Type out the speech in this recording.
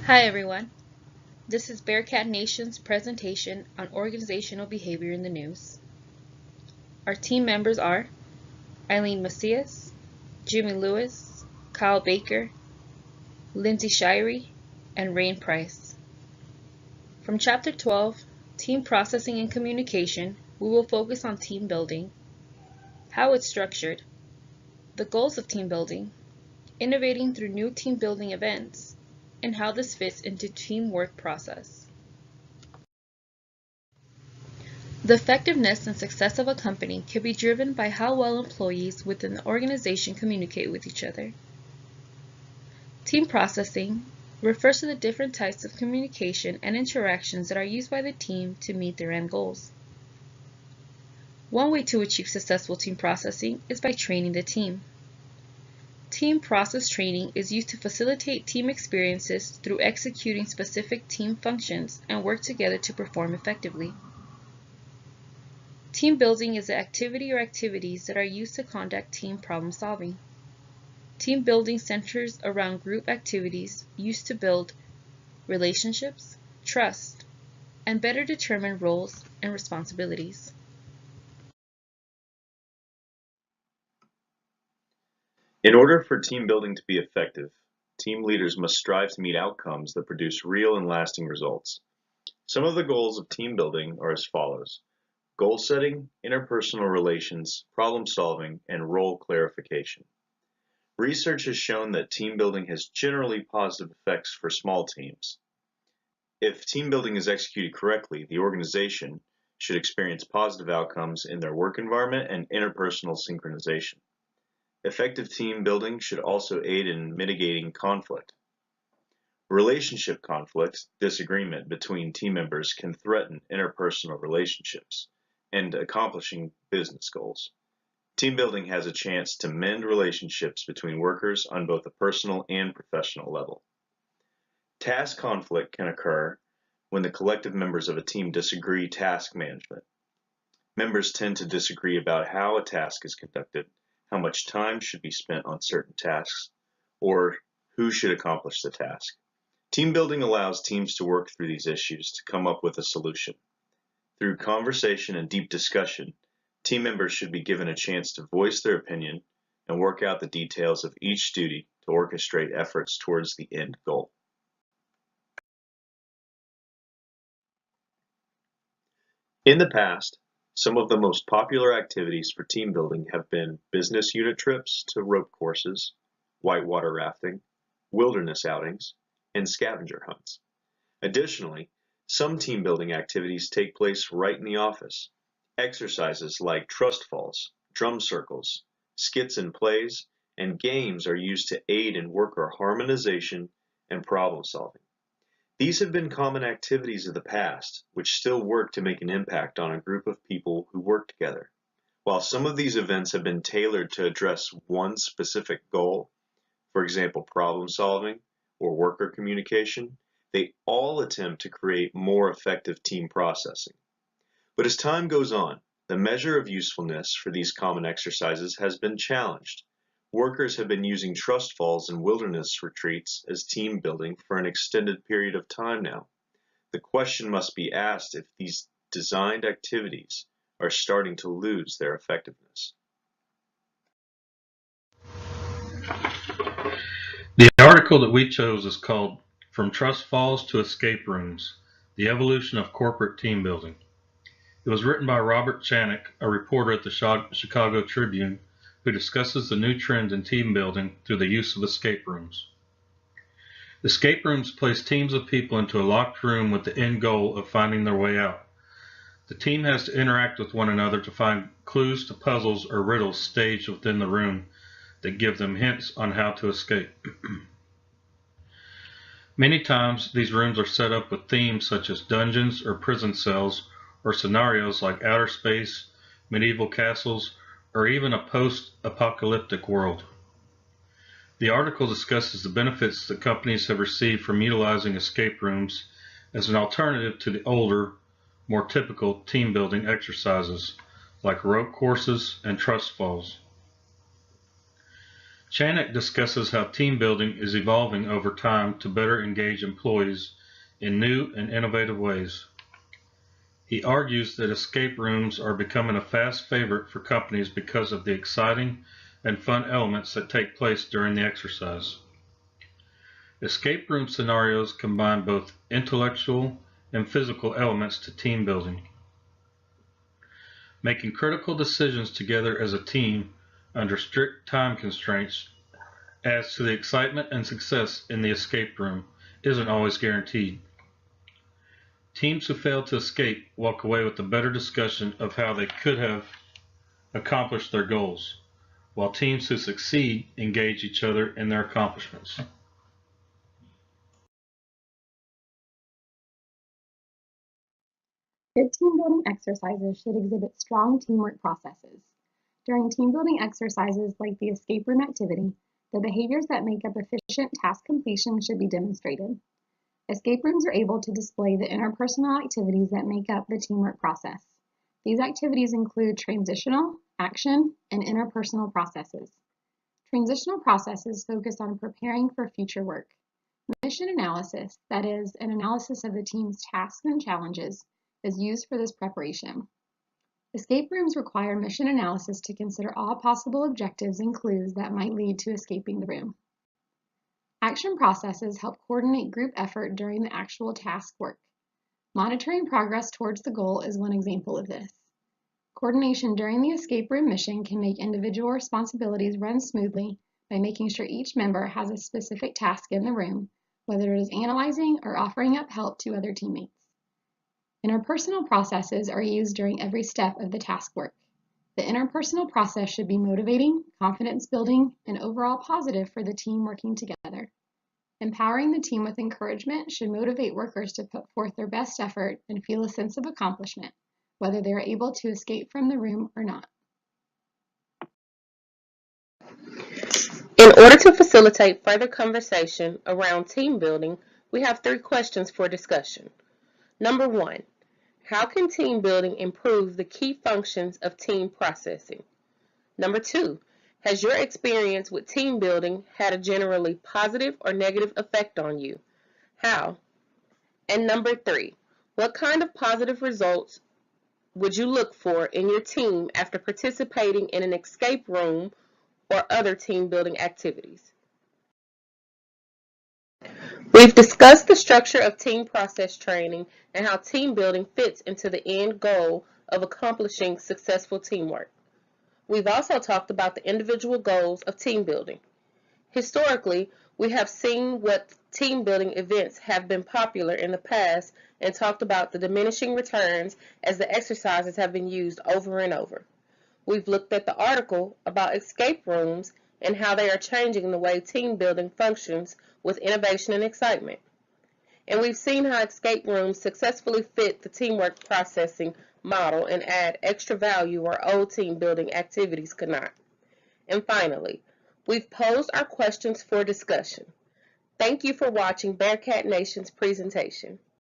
Hi everyone, this is Bearkat Nation's presentation on organizational behavior in the news. Our team members are Eileen Macias, Jimmy Lewis, Kyle Baker, Lindsay Shirey, and Rain Price. From Chapter 12, Team Processing and Communication, we will focus on team building, how it's structured, the goals of team building, innovating through new team building events, and how this fits into teamwork process. The effectiveness and success of a company can be driven by how well employees within the organization communicate with each other. Team processing refers to the different types of communication and interactions that are used by the team to meet their end goals. One way to achieve successful team processing is by training the team. Team process training is used to facilitate team experiences through executing specific team functions and work together to perform effectively. Team building is the activity or activities that are used to conduct team problem solving. Team building centers around group activities used to build relationships, trust, and better determine roles and responsibilities. In order for team building to be effective, team leaders must strive to meet outcomes that produce real and lasting results. Some of the goals of team building are as follows: goal setting, interpersonal relations, problem solving, and role clarification. Research has shown that team building has generally positive effects for small teams. If team building is executed correctly, the organization should experience positive outcomes in their work environment and interpersonal synchronization. Effective team building should also aid in mitigating conflict. Relationship conflict, disagreement between team members, can threaten interpersonal relationships and accomplishing business goals. Team building has a chance to mend relationships between workers on both a personal and professional level. Task conflict can occur when the collective members of a team disagree task management. Members tend to disagree about how a task is conducted, how much time should be spent on certain tasks, or who should accomplish the task. Team building allows teams to work through these issues to come up with a solution. Through conversation and deep discussion, team members should be given a chance to voice their opinion and work out the details of each duty to orchestrate efforts towards the end goal. In the past, some of the most popular activities for team building have been business unit trips to rope courses, whitewater rafting, wilderness outings, and scavenger hunts. Additionally, some team building activities take place right in the office. Exercises like trust falls, drum circles, skits and plays, and games are used to aid in worker harmonization and problem solving. These have been common activities of the past, which still work to make an impact on a group of people who work together. While some of these events have been tailored to address one specific goal, for example, problem solving or worker communication, they all attempt to create more effective team processing. But as time goes on, the measure of usefulness for these common exercises has been challenged. Workers have been using trust falls and wilderness retreats as team building for an extended period of time now. The question must be asked if these designed activities are starting to lose their effectiveness. The article that we chose is called From Trust Falls to Escape Rooms: The Evolution of Corporate Team Building. It was written by Robert Chanik, a reporter at the Chicago Tribune, who discusses the new trends in team building through the use of escape rooms. Escape rooms place teams of people into a locked room with the end goal of finding their way out. The team has to interact with one another to find clues to puzzles or riddles staged within the room that give them hints on how to escape. Many times, these rooms are set up with themes such as dungeons or prison cells, or scenarios like outer space, medieval castles, or even a post-apocalyptic world. The article discusses the benefits that companies have received from utilizing escape rooms as an alternative to the older, more typical team-building exercises like rope courses and trust falls. Chanek discusses how team building is evolving over time to better engage employees in new and innovative ways. He argues that escape rooms are becoming a fast favorite for companies because of the exciting and fun elements that take place during the exercise. Escape room scenarios combine both intellectual and physical elements to team building. Making critical decisions together as a team under strict time constraints adds to the excitement and success in the escape room isn't always guaranteed. Teams who fail to escape walk away with a better discussion of how they could have accomplished their goals, while teams who succeed engage each other in their accomplishments. Good team building exercises should exhibit strong teamwork processes. During team building exercises like the escape room activity, the behaviors that make up efficient task completion should be demonstrated. Escape rooms are able to display the interpersonal activities that make up the teamwork process. These activities include transitional, action, and interpersonal processes. Transitional processes focus on preparing for future work. Mission analysis, that is, an analysis of the team's tasks and challenges, is used for this preparation. Escape rooms require mission analysis to consider all possible objectives and clues that might lead to escaping the room. Action processes help coordinate group effort during the actual task work. Monitoring progress towards the goal is one example of this. Coordination during the escape room mission can make individual responsibilities run smoothly by making sure each member has a specific task in the room, whether it is analyzing or offering up help to other teammates. Interpersonal processes are used during every step of the task work. The interpersonal process should be motivating, confidence building, and overall positive for the team working together. Empowering the team with encouragement should motivate workers to put forth their best effort and feel a sense of accomplishment, whether they are able to escape from the room or not. In order to facilitate further conversation around team building, we have 3 questions for discussion. Number 1, how can team building improve the key functions of team processing? Number 2, has your experience with team building had a generally positive or negative effect on you? How? And number 3, what kind of positive results would you look for in your team after participating in an escape room or other team building activities? We've discussed the structure of team process training and how team building fits into the end goal of accomplishing successful teamwork. We've also talked about the individual goals of team building. Historically, we have seen what team building events have been popular in the past and talked about the diminishing returns as the exercises have been used over and over. We've looked at the article about escape rooms and how they are changing the way team building functions with innovation and excitement. And we've seen how escape rooms successfully fit the teamwork processing model and add extra value where old team building activities could not. And finally, we've posed our questions for discussion. Thank you for watching Bearkat Nation's presentation.